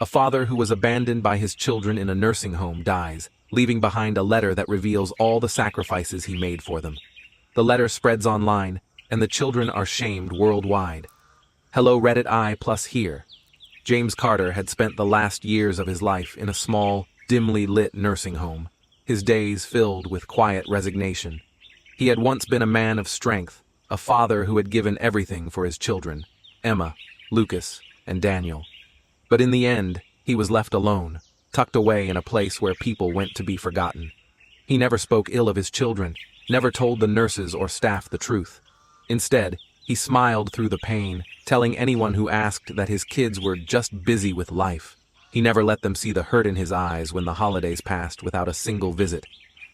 A father who was abandoned by his children in a nursing home dies, leaving behind a letter that reveals all the sacrifices he made for them. The letter spreads online, and the children are shamed worldwide. Hello Reddit I plus here. James Carter had spent the last years of his life in a small, dimly lit nursing home, his days filled with quiet resignation. He had once been a man of strength, a father who had given everything for his children, Emma, Lucas, and Daniel. But in the end, he was left alone, tucked away in a place where people went to be forgotten. He never spoke ill of his children, never told the nurses or staff the truth. Instead, he smiled through the pain, telling anyone who asked that his kids were just busy with life. He never let them see the hurt in his eyes when the holidays passed without a single visit,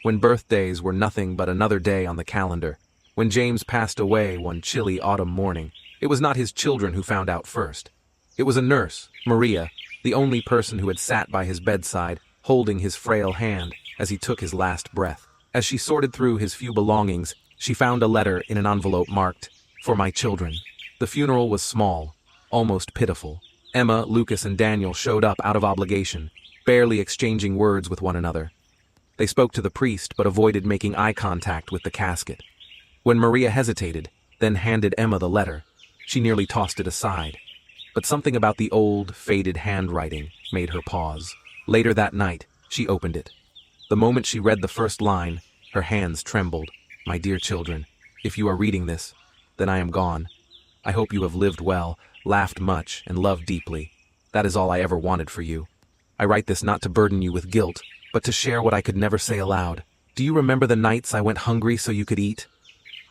when birthdays were nothing but another day on the calendar. When James passed away one chilly autumn morning, it was not his children who found out first. It was a nurse, Maria, the only person who had sat by his bedside, holding his frail hand as he took his last breath. As she sorted through his few belongings, she found a letter in an envelope marked, "For my children." The funeral was small, almost pitiful. Emma, Lucas, and Daniel showed up out of obligation, barely exchanging words with one another. They spoke to the priest but avoided making eye contact with the casket. When Maria hesitated, then handed Emma the letter, she nearly tossed it aside. But something about the old, faded handwriting made her pause. Later that night, she opened it. The moment she read the first line, her hands trembled. "My dear children, if you are reading this, then I am gone. I hope you have lived well, laughed much, and loved deeply. That is all I ever wanted for you. I write this not to burden you with guilt, but to share what I could never say aloud. Do you remember the nights I went hungry so you could eat?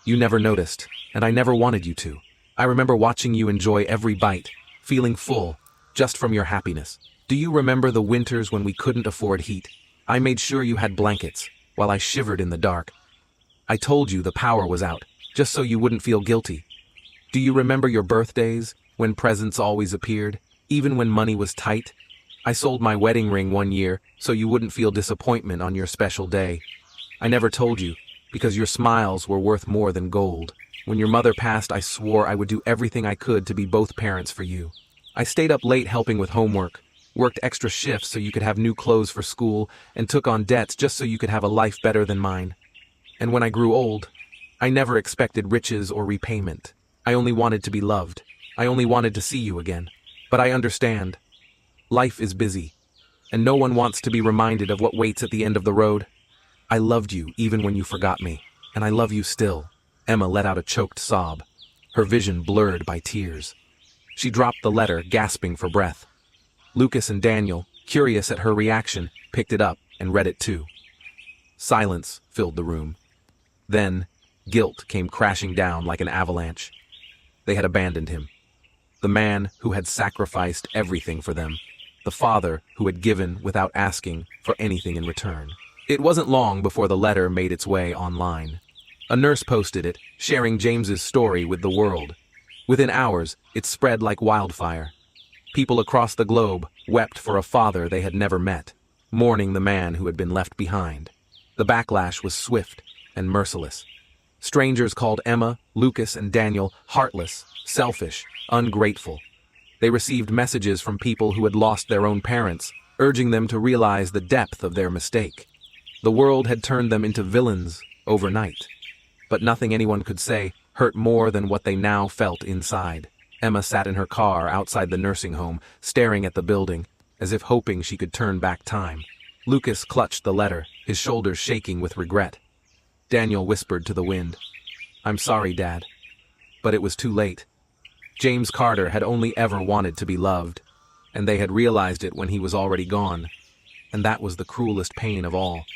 You never noticed, and I never wanted you to. I remember watching you enjoy every bite, feeling full, just from your happiness. Do you remember the winters when we couldn't afford heat? I made sure you had blankets, while I shivered in the dark. I told you the power was out, just so you wouldn't feel guilty. Do you remember your birthdays, when presents always appeared, even when money was tight? I sold my wedding ring one year, so you wouldn't feel disappointment on your special day. I never told you, because your smiles were worth more than gold. When your mother passed, I swore I would do everything I could to be both parents for you. I stayed up late helping with homework, worked extra shifts so you could have new clothes for school, and took on debts just so you could have a life better than mine. And when I grew old, I never expected riches or repayment. I only wanted to be loved. I only wanted to see you again. But I understand. Life is busy, and no one wants to be reminded of what waits at the end of the road. I loved you even when you forgot me, and I love you still. Emma let out a choked sob, her vision blurred by tears. She dropped the letter, gasping for breath. Lucas and Daniel, curious at her reaction, picked it up and read it too. Silence filled the room. Then, guilt came crashing down like an avalanche. They had abandoned him. The man who had sacrificed everything for them. The father who had given without asking for anything in return. It wasn't long before the letter made its way online. A nurse posted it, sharing James's story with the world. Within hours, it spread like wildfire. People across the globe wept for a father they had never met, mourning the man who had been left behind. The backlash was swift and merciless. Strangers called Emma, Lucas, and Daniel heartless, selfish, ungrateful. They received messages from people who had lost their own parents, urging them to realize the depth of their mistake. The world had turned them into villains overnight. But nothing anyone could say hurt more than what they now felt inside. Emma sat in her car outside the nursing home, staring at the building, as if hoping she could turn back time. Lucas clutched the letter, his shoulders shaking with regret. Daniel whispered to the wind, "I'm sorry, Dad." But it was too late. James Carter had only ever wanted to be loved, and they had realized it when he was already gone. And that was the cruelest pain of all.